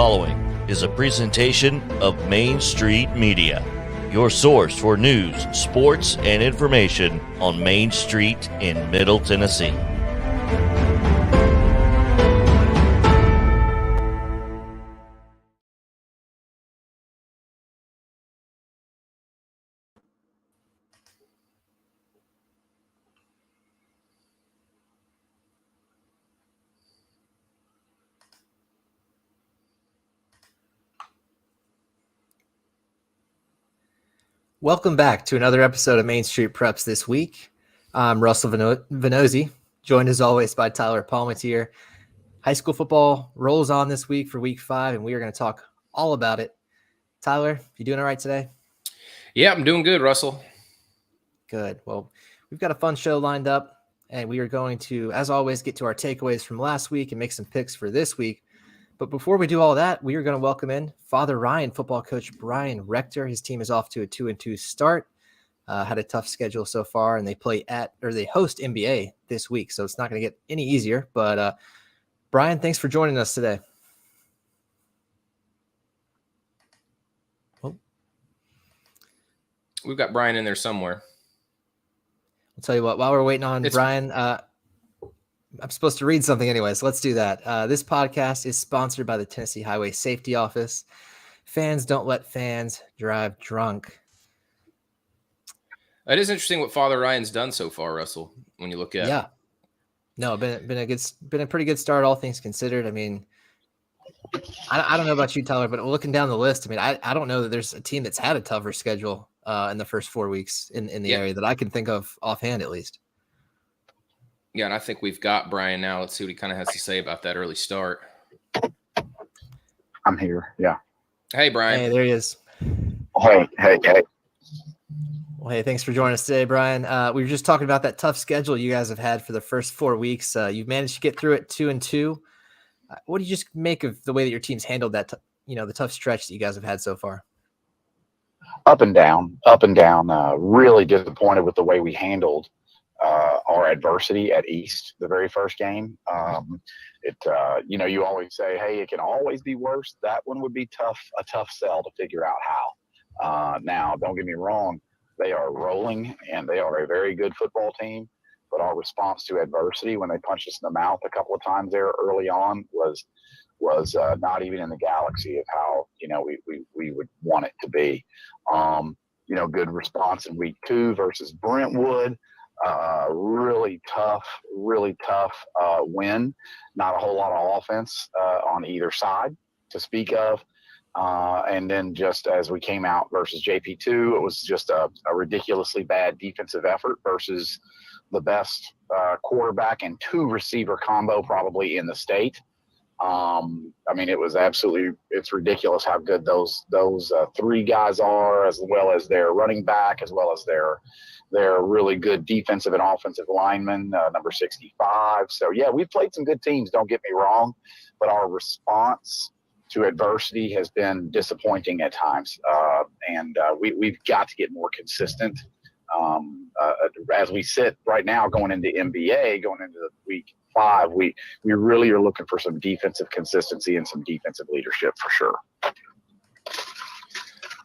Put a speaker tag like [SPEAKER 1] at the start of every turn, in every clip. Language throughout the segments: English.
[SPEAKER 1] following is a presentation of Main Street Media, your source for news, sports, and information on Main Street in Middle Tennessee.
[SPEAKER 2] Welcome back to another episode of Main Street Preps this week. I'm Russell Vannozzi, joined as always by Tyler Palmateer. High school football rolls on this week for week 5, and we are going to talk all about it. Tyler, you doing all right today?
[SPEAKER 3] Yeah, I'm doing good, Russell.
[SPEAKER 2] Good. Well, we've got a fun show lined up, and we are going to, as always, get to our takeaways from last week and make some picks for this week. But before we do all that, we are going to welcome in Father Ryan football coach Brian Rector. His team is off to a 2-2 start. Had a tough schedule so far, and they host NBA this week, so it's not going to get any easier. But Brian, thanks for joining us today. Oh.
[SPEAKER 3] We've got Brian in there somewhere.
[SPEAKER 2] I'll tell you what, while we're waiting on Brian, I'm supposed to read something anyway, so let's do that. This podcast is sponsored by the Tennessee Highway Safety Office. Fans don't let fans drive drunk.
[SPEAKER 3] It is interesting what Father Ryan's done so far, Russell, when you look at it.
[SPEAKER 2] Yeah. No, been a pretty good start, all things considered. I mean, I don't know about you, Tyler, but looking down the list, I mean, I don't know that there's a team that's had a tougher schedule in the first 4 weeks in the area that I can think of offhand, at least.
[SPEAKER 3] Yeah, and I think we've got Brian now. Let's see what he kind of has to say about that early start.
[SPEAKER 4] I'm here. Yeah.
[SPEAKER 3] Hey, Brian.
[SPEAKER 2] Hey, there he is.
[SPEAKER 4] Hey.
[SPEAKER 2] Well, hey, thanks for joining us today, Brian. We were just talking about that tough schedule you guys have had for the first 4 weeks. You've managed to get through it 2-2. What do you just make of the way that your team's handled that, the tough stretch that you guys have had so far?
[SPEAKER 4] Up and down. Really disappointed with the way we handled our adversity at East the very first game. You always say, hey, it can always be worse. That one would be a tough sell to figure out how. Now, don't get me wrong. They are rolling, and they are a very good football team. But our response to adversity when they punched us in the mouth a couple of times there early on was not even in the galaxy of how we would want it to be. Good response in week 2 versus Brentwood. Really tough win. Not a whole lot of offense on either side to speak of. And then just as we came out versus JP2, it was just a ridiculously bad defensive effort versus the best quarterback and 2 receiver combo probably in the state. It's ridiculous how good those 3 guys are, as well as their running back, as well as their really good defensive and offensive linemen, number 65. So, yeah, we've played some good teams, don't get me wrong, but our response to adversity has been disappointing at times. We've got to get more consistent. As we sit right now going into NBA, going into week 5, we really are looking for some defensive consistency and some defensive leadership for sure.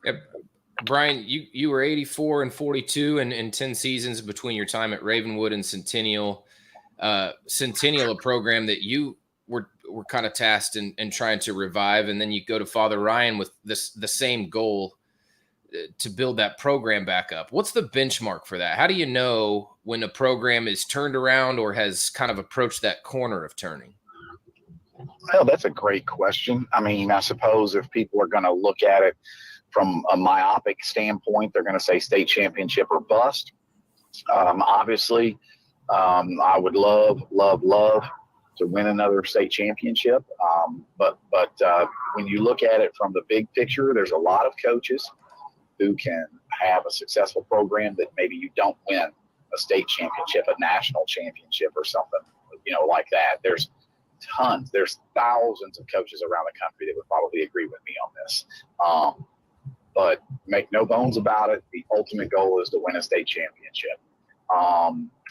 [SPEAKER 3] Yep. Brian, you were 84-42 in 10 seasons between your time at Ravenwood and Centennial. Centennial, a program that you were kind of tasked in trying to revive, and then you go to Father Ryan with the same goal to build that program back up. What's the benchmark for that? How do you know when a program is turned around or has kind of approached that corner of turning?
[SPEAKER 4] Well, that's a great question. I mean, I suppose if people are going to look at it from a myopic standpoint, they're going to say state championship or bust. Obviously, I would love to win another state championship. But when you look at it from the big picture, there's a lot of coaches who can have a successful program that maybe you don't win a state championship, a national championship or something, like that. There's thousands of coaches around the country that would probably agree with me on this. But make no bones about it, the ultimate goal is to win a state championship.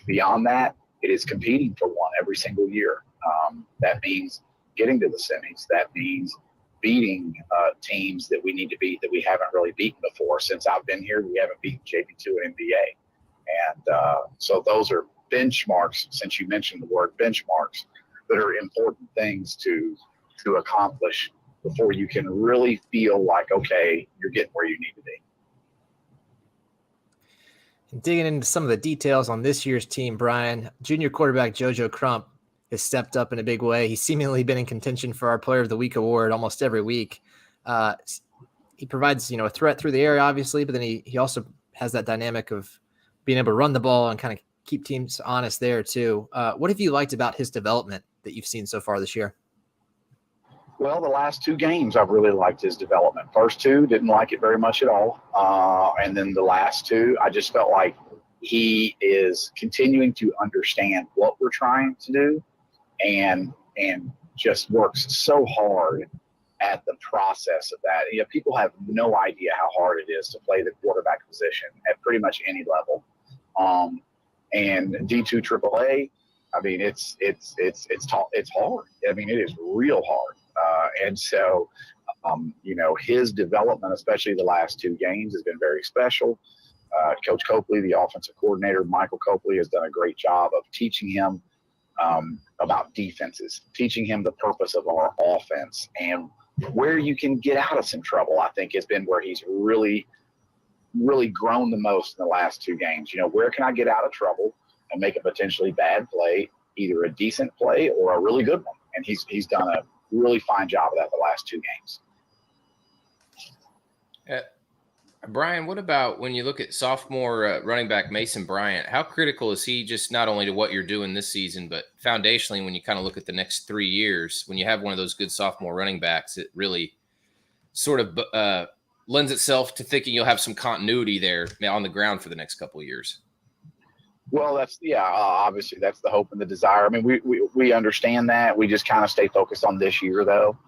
[SPEAKER 4] Beyond that, it is competing for one every single year. That means getting to the semis. That means beating teams that we need to beat that we haven't really beaten before. Since I've been here, we haven't beaten JP2 and NBA. And so those are benchmarks, since you mentioned the word benchmarks, that are important things to accomplish before you can really feel like, okay, you're getting where you need to be.
[SPEAKER 2] Digging into some of the details on this year's team, Brian, junior quarterback Jojo Crump has stepped up in a big way. He's seemingly been in contention for our Player of the Week award almost every week. He provides, a threat through the air, obviously, but then he also has that dynamic of being able to run the ball and kind of keep teams honest there too. What have you liked about his development that you've seen so far this year?
[SPEAKER 4] Well, the last 2 games, I've really liked his development. First 2, didn't like it very much at all. And then the last 2, I just felt like he is continuing to understand what we're trying to do and just works so hard at the process of that. People have no idea how hard it is to play the quarterback position at pretty much any level. And D2 AAA, I mean, it's hard. I mean, it is real hard. And so, his development, especially the last 2 games, has been very special. Coach Copley, the offensive coordinator, Michael Copley, has done a great job of teaching him about defenses, teaching him the purpose of our offense and where you can get out of some trouble. I think has been where he's really, really grown the most in the last 2 games. Where can I get out of trouble and make a potentially bad play, either a decent play or a really good one? And he's done a really fine job of that the last 2 games.
[SPEAKER 3] Brian, what about when you look at sophomore running back Mason Bryant? How critical is he just not only to what you're doing this season, but foundationally when you kind of look at the next 3 years, when you have one of those good sophomore running backs, it really sort of lends itself to thinking you'll have some continuity there on the ground for the next couple of years.
[SPEAKER 4] Well, obviously that's the hope and the desire. I mean, we understand that. We just kind of stay focused on this year, though.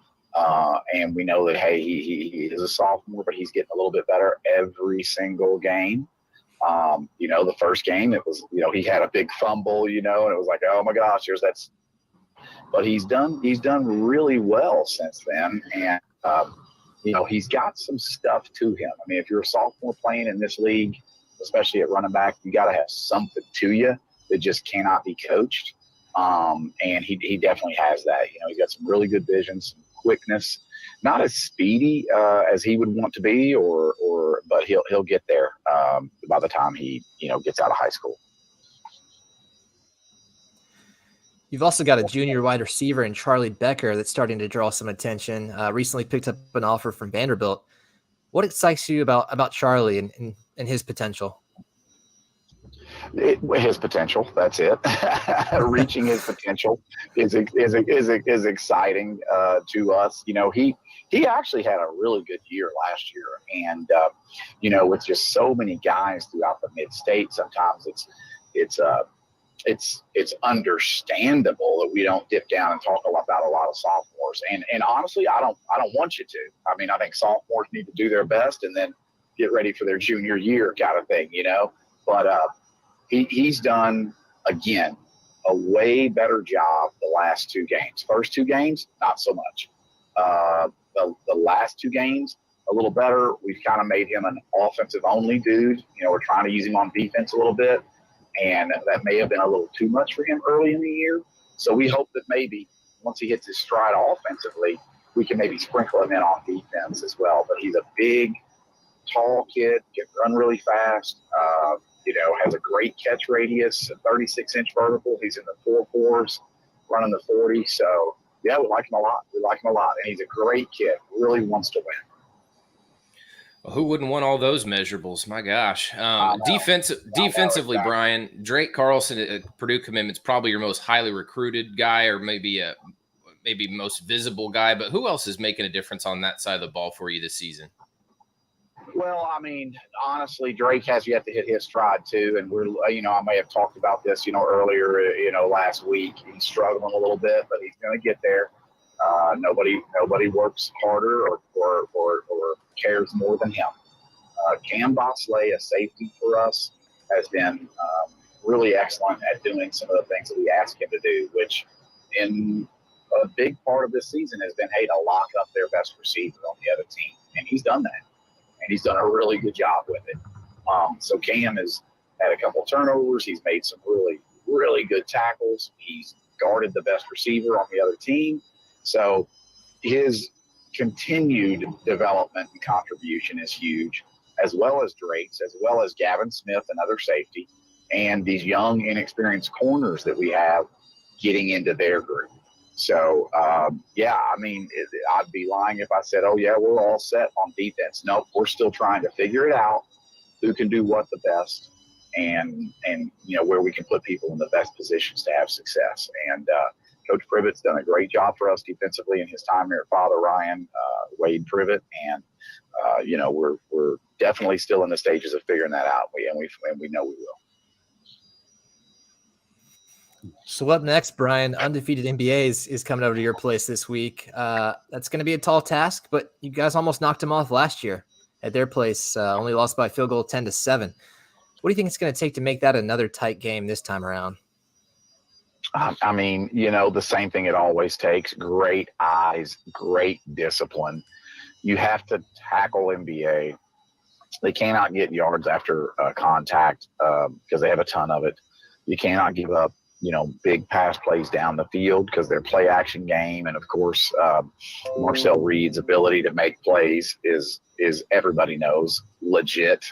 [SPEAKER 4] And we know that, hey, he is a sophomore, but he's getting a little bit better every single game. The first game, it was, he had a big fumble, and it was like, oh my gosh, but he's done really well since then. And, he's got some stuff to him. I mean, if you're a sophomore playing in this league, especially at running back, you got to have something to you that just cannot be coached. And he definitely has that. He's got some really good vision, some quickness, not as speedy as he would want to be, but he'll get there by the time he gets out of high school.
[SPEAKER 2] You've also got a junior wide receiver in Charlie Becker that's starting to draw some attention. Recently picked up an offer from Vanderbilt. What excites you about Charlie and his potential?
[SPEAKER 4] His potential, that's it. Reaching his potential is exciting to us. He actually had a really good year last year, and with just so many guys throughout the mid-state, sometimes it's understandable that we don't dip down and talk about a lot of sophomores. And honestly, I don't want you to. I mean, I think sophomores need to do their best and then get ready for their junior year kind of thing, But he's done, again, a way better job the last 2 games. First 2 games, not so much. The last 2 games, a little better. We've kind of made him an offensive-only dude. We're trying to use him on defense a little bit, and that may have been a little too much for him early in the year. So we hope that maybe once he hits his stride offensively, we can maybe sprinkle him in on defense as well. But he's a big, tall kid, can run really fast, has a great catch radius, a 36-inch vertical. He's in the 4.4s, running the 40. So, yeah, we like him a lot. And he's a great kid, really wants to win.
[SPEAKER 3] Well, who wouldn't want all those measurables? My gosh. Defensively, Brian, Drake Carlson at Purdue commitment's probably your most highly recruited guy, or maybe most visible guy. But who else is making a difference on that side of the ball for you this season?
[SPEAKER 4] Well, I mean, honestly, Drake has yet to hit his stride too, and we're, I may have talked about this, earlier, last week. He's struggling a little bit, but he's going to get there. Nobody works harder or cares more than him. Cam Bosley, a safety for us, has been really excellent at doing some of the things that we ask him to do, which in a big part of this season has been, hey, to lock up their best receiver on the other team. And he's done that. And he's done a really good job with it. So Cam has had a couple turnovers. He's made some really, really good tackles. He's guarded the best receiver on the other team. So his continued development and contribution is huge, as well as Drake's, as well as Gavin Smith, another safety, and these young, inexperienced corners that we have getting into their group. So, I'd be lying if I said, oh, yeah, we're all set on defense. Nope, we're still trying to figure it out, who can do what the best, and where we can put people in the best positions to have success. And Coach Privett's done a great job for us defensively in his time here at Father Ryan, Wade Privet, and we're definitely still in the stages of figuring that out. We know we will.
[SPEAKER 2] So up next, Brian, undefeated NBA is coming over to your place this week. That's going to be a tall task, but you guys almost knocked them off last year at their place. Only lost by field goal 10-7. What do you think it's going to take to make that another tight game this time around?
[SPEAKER 4] The same thing it always takes: great eyes, great discipline. You have to tackle NBA. They cannot get yards after contact because they have a ton of it. You cannot give up, big pass plays down the field because their play action game. And of course, Marcel Reed's ability to make plays is everybody knows legit.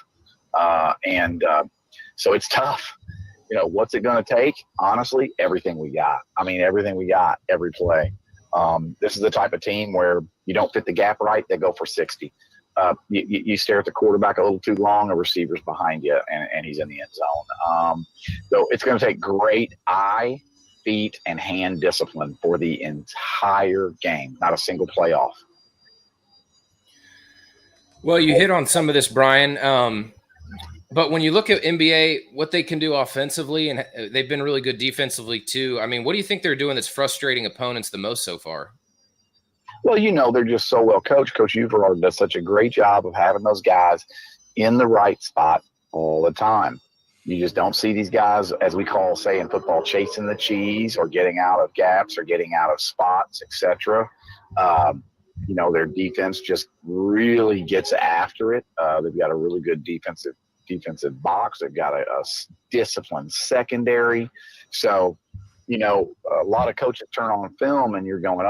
[SPEAKER 4] So it's tough. What's it going to take? Honestly, everything we got. Everything we got, every play. This is the type of team where you don't fit the gap right, they go for 60. You stare at the quarterback a little too long, a receiver's behind you, and he's in the end zone. So it's going to take great eye, feet, and hand discipline for the entire game, not a single playoff.
[SPEAKER 3] Well, you hit on some of this, Brian. But when you look at NBA, what they can do offensively, and they've been really good defensively too. What do you think they're doing that's frustrating opponents the most so far?
[SPEAKER 4] Well, they're just so well coached. Coach Uverard does such a great job of having those guys in the right spot all the time. You just don't see these guys, as we call, say in football, chasing the cheese or getting out of gaps or getting out of spots, etc. Their defense just really gets after it. They've got a really good defensive box. They've got a disciplined secondary. So, a lot of coaches turn on film and you're going,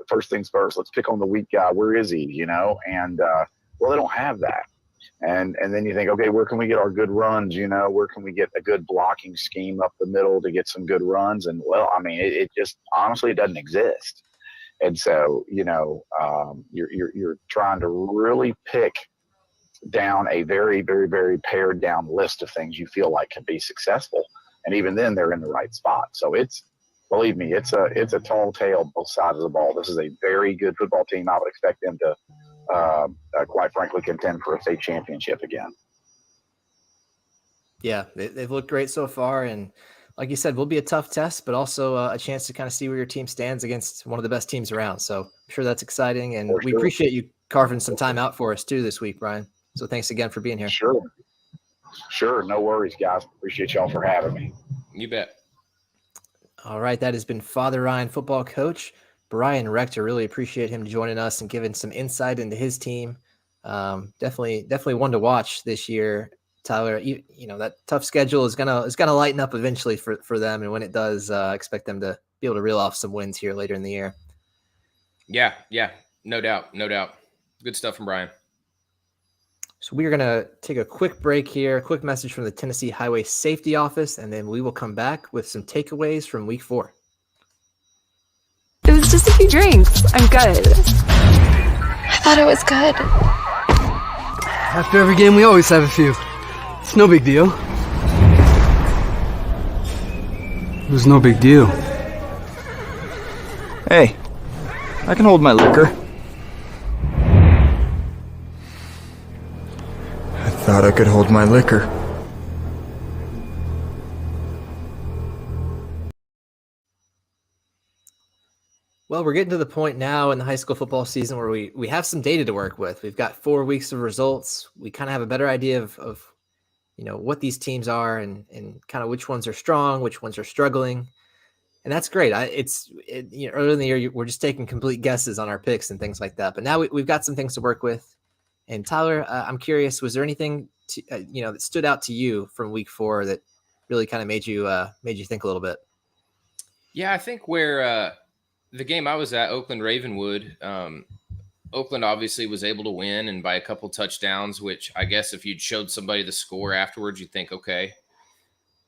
[SPEAKER 4] first things first, let's pick on the weak guy. Where is he? And they don't have that. And then you think, okay, where can we get our good runs? Where can we get a good blocking scheme up the middle to get some good runs? And it just honestly, it doesn't exist. And so, you're trying to really pick down a very, very, very pared down list of things you feel like can be successful. And even then they're in the right spot. So believe me, it's a tall tale, both sides of the ball. This is a very good football team. I would expect them to, quite frankly, contend for a state championship again.
[SPEAKER 2] Yeah, they've looked great so far. And like you said, will be a tough test, but also a chance to kind of see where your team stands against one of the best teams around. So I'm sure that's exciting. And we appreciate you carving some time out for us too this week, Brian. So thanks again for being here.
[SPEAKER 4] Sure. No worries, guys. Appreciate y'all for having me.
[SPEAKER 3] You bet. All
[SPEAKER 2] right. That has been Father Ryan football coach Brian Rector. Really appreciate him joining us and giving some insight into his team. Definitely one to watch this year. Tyler, that tough schedule is gonna lighten up eventually for them. And when it does, expect them to be able to reel off some wins here later in the year.
[SPEAKER 3] Yeah. No doubt. Good stuff from Brian.
[SPEAKER 2] So we are going to take a quick break here, a quick message from the Tennessee Highway Safety Office, and then we will come back with some takeaways from week 4.
[SPEAKER 5] It was just a few drinks. I'm good. I thought it was good.
[SPEAKER 6] After every game, we always have a few. It's no big deal. It was no big deal.
[SPEAKER 7] Hey, I can hold my liquor. I thought I could hold my liquor.
[SPEAKER 2] Well, we're getting to the point now in the high school football season where we have some data to work with. We've got 4 weeks of results. We kind of have a better idea of what these teams are and kind of which ones are strong, which ones are struggling. And that's great. Early in the year, we're just taking complete guesses on our picks and things like that. But now we've got some things to work with. And Tyler, I'm curious, was there anything that stood out to you from week 4 that really kind of made you think a little bit?
[SPEAKER 3] Yeah, I think where the game I was at, Oakland Ravenwood, Oakland obviously was able to win and by a couple touchdowns, which I guess if you'd showed somebody the score afterwards, you'd think, okay,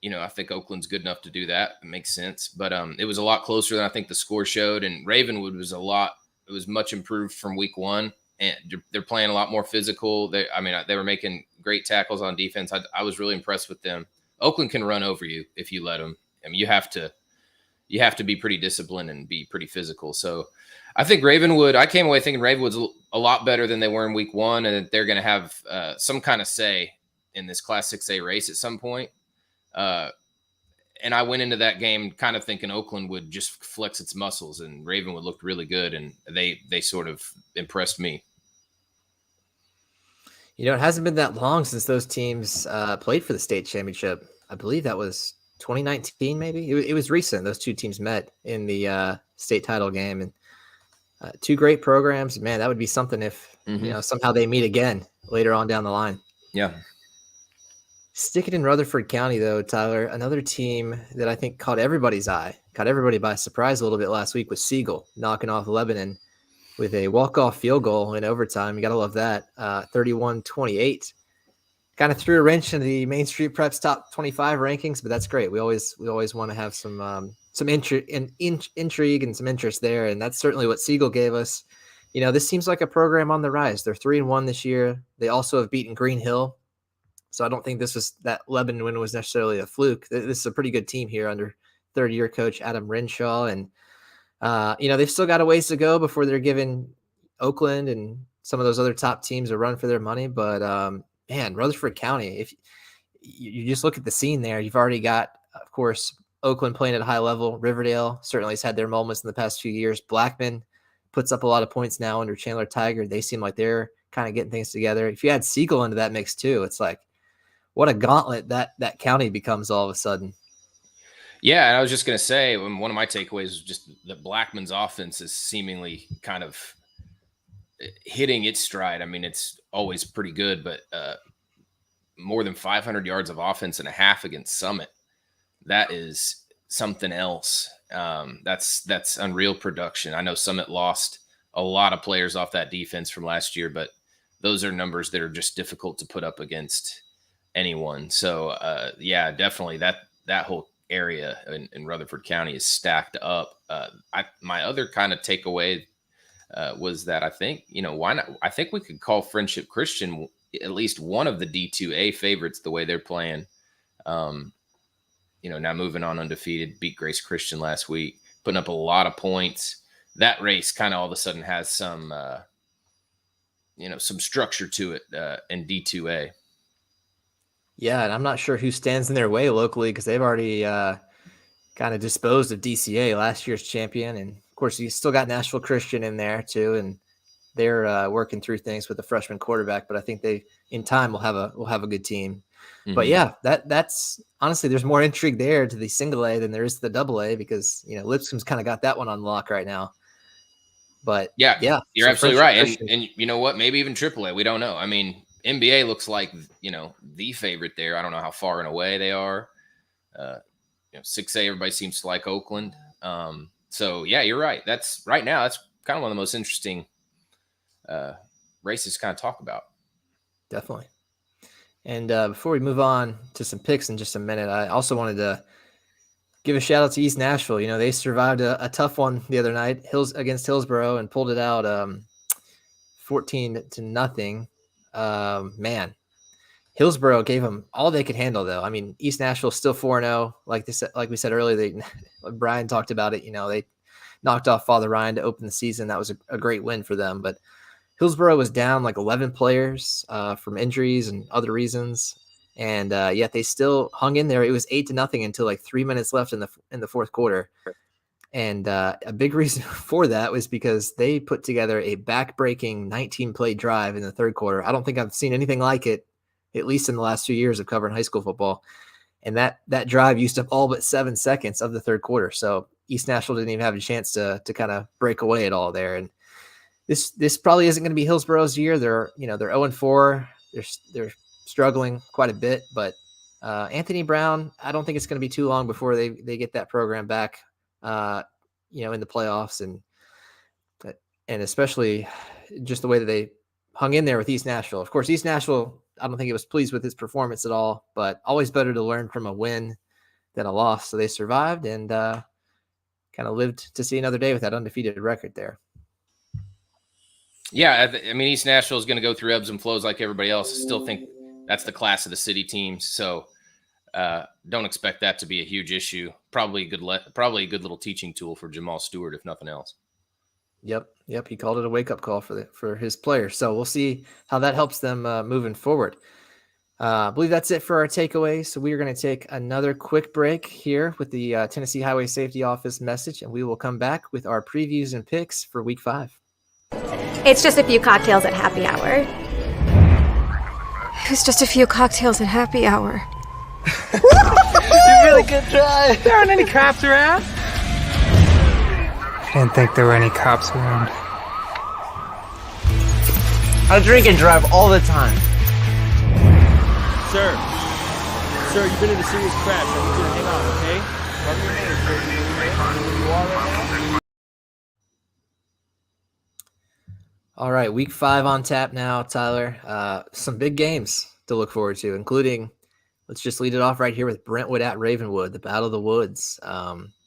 [SPEAKER 3] I think Oakland's good enough to do that. It makes sense. But it was a lot closer than I think the score showed. And Ravenwood was it was much improved from week 1. And they're playing a lot more physical. They were making great tackles on defense. I was really impressed with them. Oakland can run over you if you let them. I mean, you have to be pretty disciplined and be pretty physical. So I think I came away thinking Ravenwood's a lot better than they were in week 1, and that they're going to have some kind of say in this Class 6A race at some point. And I went into that game kind of thinking Oakland would just flex its muscles, and Ravenwood looked really good, and they sort of impressed me.
[SPEAKER 2] It hasn't been that long since those teams played for the state championship. I believe that was 2019, maybe. It was recent. Those two teams met in the state title game, and two great programs. Man, that would be something if somehow they meet again later on down the line.
[SPEAKER 3] Yeah.
[SPEAKER 2] Sticking in Rutherford County, though, Tyler, another team that I think caught everybody by surprise a little bit last week was Siegel, knocking off Lebanon with a walk-off field goal in overtime. You got to love that. 31-28. Kind of threw a wrench into the Main Street Prep's top 25 rankings, but that's great. We always want to have some intrigue and some interest there, and that's certainly what Siegel gave us. This seems like a program on the rise. They're 3-1 this year. They also have beaten Green Hill. So I don't think that Lebanon win was necessarily a fluke. This is a pretty good team here under third-year coach Adam Renshaw. And, they've still got a ways to go before they're giving Oakland and some of those other top teams a run for their money. But, Rutherford County, if you just look at the scene there, you've already got, of course, Oakland playing at a high level. Riverdale certainly has had their moments in the past few years. Blackman puts up a lot of points now under Chandler Tiger. They seem like they're kind of getting things together. If you add Siegel into that mix too, it's like, what a gauntlet that county becomes all of a sudden.
[SPEAKER 3] Yeah, and I was just going to say, one of my takeaways was just that Blackman's offense is seemingly kind of hitting its stride. I mean, it's always pretty good, but more than 500 yards of offense and a half against Summit. That is something else. That's unreal production. I know Summit lost a lot of players off that defense from last year, but those are numbers that are just difficult to put up against anyone. So definitely that whole area in Rutherford County is stacked up. My other kind of takeaway was that I think, why not? I think we could call Friendship Christian at least one of the D2A favorites the way they're playing. Now moving on undefeated, beat Grace Christian last week, putting up a lot of points. That race kind of all of a sudden has some structure to it in D2A.
[SPEAKER 2] Yeah, and I'm not sure who stands in their way locally because they've already kind of disposed of DCA, last year's champion. And, of course, you still got Nashville Christian in there, too, and they're working through things with the freshman quarterback. But I think they, in time, will have a good team. Mm-hmm. But, yeah, that's – honestly, there's more intrigue there to the single A than there is to the double A because, Lipscomb's kind of got that one on lock right now. But, yeah,
[SPEAKER 3] you're absolutely right. And you know what? Maybe even triple A. We don't know. I mean – NBA looks like, the favorite there. I don't know how far and away they are. 6A, everybody seems to like Oakland. So, yeah, you're right. That's kind of one of the most interesting races to kind of talk about.
[SPEAKER 2] Definitely. And before we move on to some picks in just a minute, I also wanted to give a shout out to East Nashville. They survived a tough one the other night against Hillsboro and pulled it out 14-0. Hillsboro gave them all they could handle, though. I mean, East Nashville's still 4-0. Like we said earlier, Brian talked about it. They knocked off Father Ryan to open the season. That was a great win for them. But Hillsboro was down like 11 players from injuries and other reasons, and yet they still hung in there. It was 8-0 until like 3 minutes left in the fourth quarter. And a big reason for that was because they put together a back-breaking 19-play drive in the third quarter. I don't think I've seen anything like it, at least in the last 2 years of covering high school football. And that drive used up all but 7 seconds of the third quarter. So East Nashville didn't even have a chance to kind of break away at all there. And this probably isn't going to be Hillsborough's year. They're 0-4. They're struggling quite a bit, but Anthony Brown, I don't think it's going to be too long before they get that program back, in the playoffs, and especially just the way that they hung in there with East Nashville. Of course, East Nashville, I don't think it was pleased with his performance at all, but always better to learn from a win than a loss. So they survived and kind of lived to see another day with that undefeated record there.
[SPEAKER 3] Yeah, I mean, East Nashville is going to go through ebbs and flows like everybody else. I still think that's the class of the city teams. So don't expect that to be a huge issue. Probably a good little teaching tool for Jamal Stewart, if nothing else.
[SPEAKER 2] Yep. He called it a wake-up call for his players. So we'll see how that helps them moving forward. I believe that's it for our takeaways. So we are going to take another quick break here with the Tennessee Highway Safety Office message, and we will come back with our previews and picks for Week 5.
[SPEAKER 5] It's just a few cocktails at happy hour.
[SPEAKER 8] It's just a few cocktails at happy hour.
[SPEAKER 6] You really good try.
[SPEAKER 9] There aren't any cops around.
[SPEAKER 10] I didn't think there were any cops around.
[SPEAKER 9] I drink and drive all the time.
[SPEAKER 11] Sir, you've been in a serious crash. I need you to hang on, okay? Rub your hands, sir. Where you are right now?
[SPEAKER 2] All right, Week 5 on tap now, Tyler. Some big games to look forward to, including, let's just lead it off right here with Brentwood at Ravenwood, the Battle of the Woods.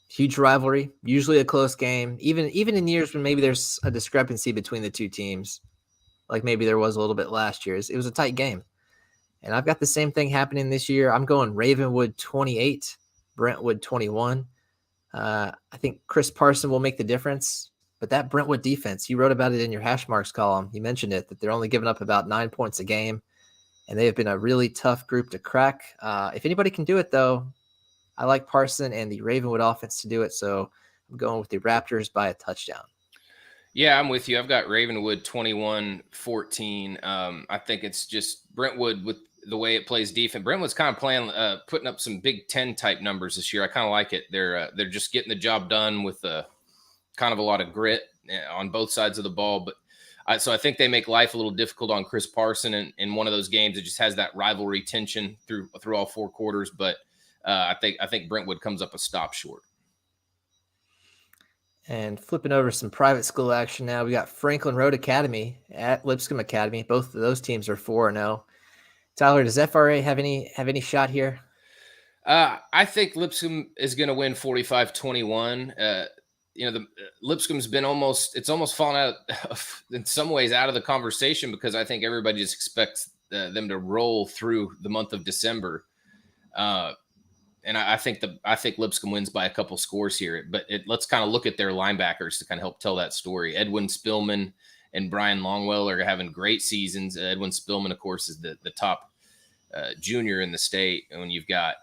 [SPEAKER 2] Huge rivalry, usually a close game, even in years when maybe there's a discrepancy between the two teams, like maybe there was a little bit last year. It was a tight game. And I've got the same thing happening this year. I'm going Ravenwood 28, Brentwood 21. I think Chris Parson will make the difference. But that Brentwood defense, you wrote about it in your hash marks column. You mentioned it, that they're only giving up about 9 points a game, and they have been a really tough group to crack. If anybody can do it, though, I like Parson and the Ravenwood offense to do it, so I'm going with the Raptors by a touchdown.
[SPEAKER 3] Yeah, I'm with you. I've got Ravenwood 21-14. I think it's just Brentwood with the way it plays defense. Brentwood's kind of playing, putting up some Big Ten type numbers this year. I kind of like it. They're just getting the job done with kind of a lot of grit on both sides of the ball. But so I think they make life a little difficult on Chris Parson in one of those games. It just has that rivalry tension through all 4 quarters. But I think Brentwood comes up a stop short.
[SPEAKER 2] And flipping over some private school action now, we got Franklin Road Academy at Lipscomb Academy. Both of those teams are 4-0. Tyler, does FRA have any shot here?
[SPEAKER 3] I think Lipscomb is going to win 45-21. The Lipscomb's been almost fallen out in some ways out of the conversation because I think everybody just expects them to roll through the month of December. And I think Lipscomb wins by a couple scores here, but let's kind of look at their linebackers to kind of help tell that story. Edwin Spillman and Brian Longwell are having great seasons. Edwin Spillman, of course, is the top junior in the state. And when you've got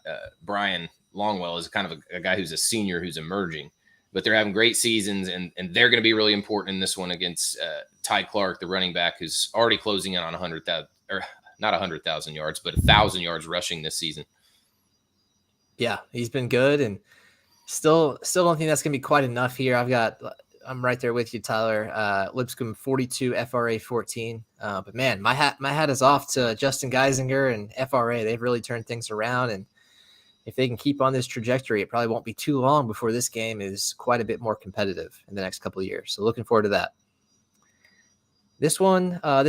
[SPEAKER 3] Brian Longwell is kind of a guy who's a senior who's emerging. But they're having great seasons, and they're going to be really important in this one against Ty Clark, the running back, who's already closing in on 100,000, or not 100,000 yards, but 1,000 yards rushing this season.
[SPEAKER 2] Yeah, he's been good, and still don't think that's going to be quite enough here. I'm right there with you, Tyler. Lipscomb 42, FRA 14. But man, my hat is off to Justin Geisinger and FRA. They've really turned things around, and if they can keep on this trajectory, it probably won't be too long before this game is quite a bit more competitive in the next couple of years. So looking forward to that. This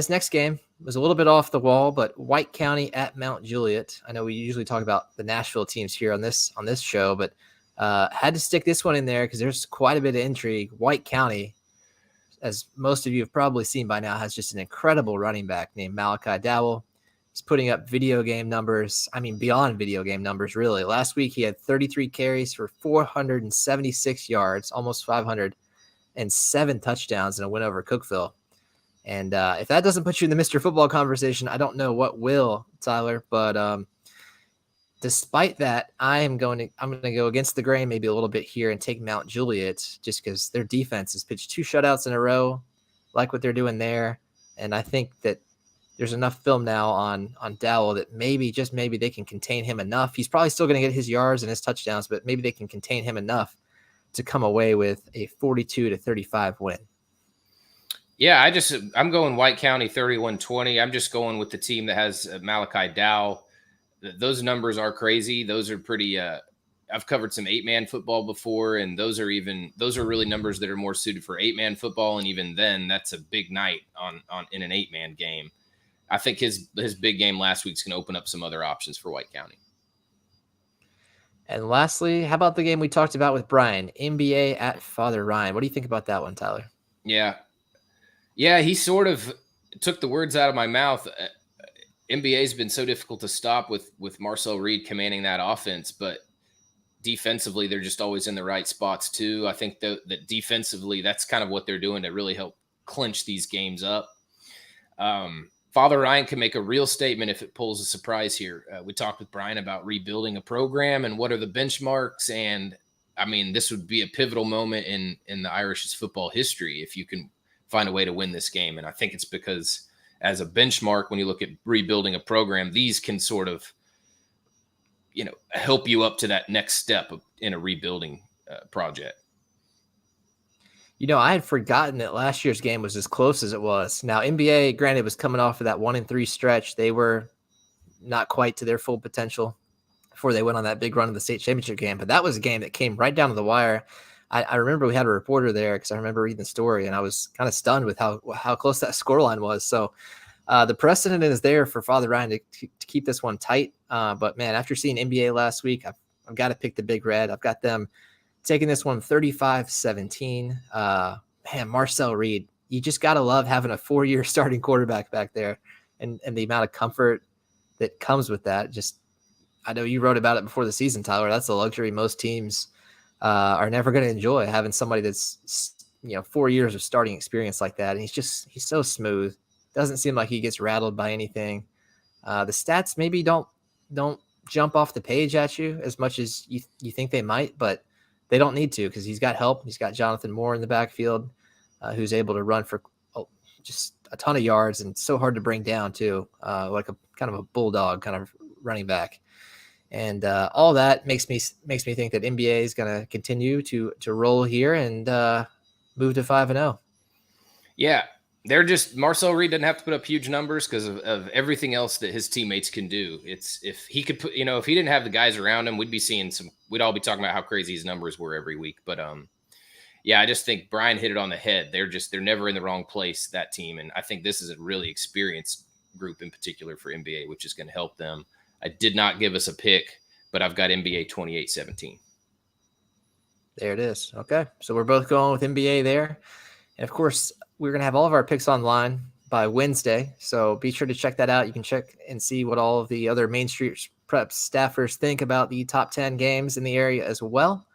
[SPEAKER 2] next game was a little bit off the wall, but White County at Mount Juliet. I know we usually talk about the Nashville teams here on this show, but had to stick this one in there because there's quite a bit of intrigue. White County, as most of you have probably seen by now, has just an incredible running back named Malachi Dowell. He's putting up video game numbers. I mean, beyond video game numbers, really. Last week, he had 33 carries for 476 yards, almost 500, and 7 touchdowns in a win over Cookeville. And if that doesn't put you in the Mr. Football conversation, I don't know what will, Tyler. But despite that, I'm going to go against the grain maybe a little bit here and take Mount Juliet just because their defense has pitched 2 shutouts in a row, like what they're doing there. And I think that there's enough film now on Dowell that maybe they can contain him enough. He's probably still going to get his yards and his touchdowns, but maybe they can contain him enough to come away with a 42-35 win.
[SPEAKER 3] Yeah, I'm going White County 31-20. I'm just going with the team that has Malachi Dow. Those numbers are crazy. Those are pretty. I've covered some 8-man football before, and those are really numbers that are more suited for 8-man football. And even then, that's a big night on in an 8-man game. I think his big game last week's going to open up some other options for White County.
[SPEAKER 2] And lastly, how about the game we talked about with Brian, NBA at Father Ryan? What do you think about that one, Tyler?
[SPEAKER 3] Yeah, he sort of took the words out of my mouth. NBA's been so difficult to stop with Marcel Reed commanding that offense, but defensively, they're just always in the right spots too. I think that defensively, that's kind of what they're doing to really help clinch these games up. Father Ryan can make a real statement if it pulls a surprise here. We talked with Brian about rebuilding a program and what are the benchmarks. And I mean, this would be a pivotal moment in the Irish's football history if you can find a way to win this game. And I think it's because as a benchmark, when you look at rebuilding a program, these can sort of, help you up to that next step in a rebuilding project.
[SPEAKER 2] I had forgotten that last year's game was as close as it was. Now, NBA, granted, was coming off of that 1-3 stretch. They were not quite to their full potential before they went on that big run of the state championship game. But that was a game that came right down to the wire. I remember we had a reporter there because I remember reading the story, and I was kind of stunned with how close that scoreline was. So the precedent is there for Father Ryan to keep this one tight. But, man, after seeing NBA last week, I've got to pick the Big Red. I've got them taking this one 35-17. Man, Marcel Reed, you just got to love having a 4-year starting quarterback back there and the amount of comfort that comes with that. Just, I know you wrote about it before the season, Tyler. That's a luxury most teams are never going to enjoy, having somebody that's, 4 years of starting experience like that. And he's so smooth. Doesn't seem like he gets rattled by anything. The stats maybe don't jump off the page at you as much as you think they might, but they don't need to because he's got help. He's got Jonathan Moore in the backfield who's able to run for just a ton of yards and so hard to bring down too, like a kind of a bulldog kind of running back. And all that makes me think that NBA is going to continue to roll here and move to 5-0.
[SPEAKER 3] Yeah, they're just Marcel Reed doesn't have to put up huge numbers because of everything else that his teammates can do. It's if he could put, if he didn't have the guys around him, we'd all be talking about how crazy his numbers were every week. But yeah, I just think Brian hit it on the head. They're never in the wrong place, that team. And I think this is a really experienced group in particular for NBA, which is going to help them. I did not give us a pick, but I've got NBA 28-17.
[SPEAKER 2] There it is. Okay. So we're both going with NBA there. And of course, we're going to have all of our picks online by Wednesday. So be sure to check that out. You can check and see what all of the other Main Street Prep staffers think about the top 10 games in the area as well.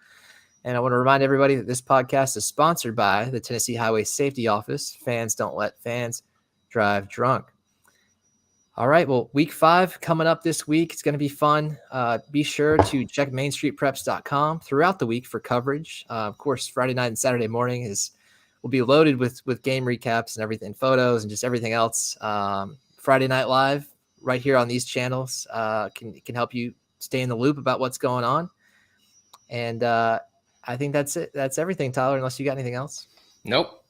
[SPEAKER 2] And I want to remind everybody that this podcast is sponsored by the Tennessee Highway Safety Office. Fans don't let fans drive drunk. All right. Well, week 5 coming up this week. It's going to be fun. Be sure to check mainstreetpreps.com throughout the week for coverage. Of course, Friday night and Saturday morning will be loaded with game recaps and everything, photos and just everything else. Friday Night Live right here on these channels can help you stay in the loop about what's going on. And I think that's it. That's everything, Tyler, unless you got anything else.
[SPEAKER 3] Nope.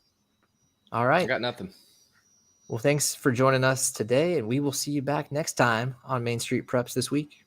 [SPEAKER 2] All right.
[SPEAKER 3] I got nothing.
[SPEAKER 2] Well, thanks for joining us today, and we will see you back next time on Main Street Preps this week.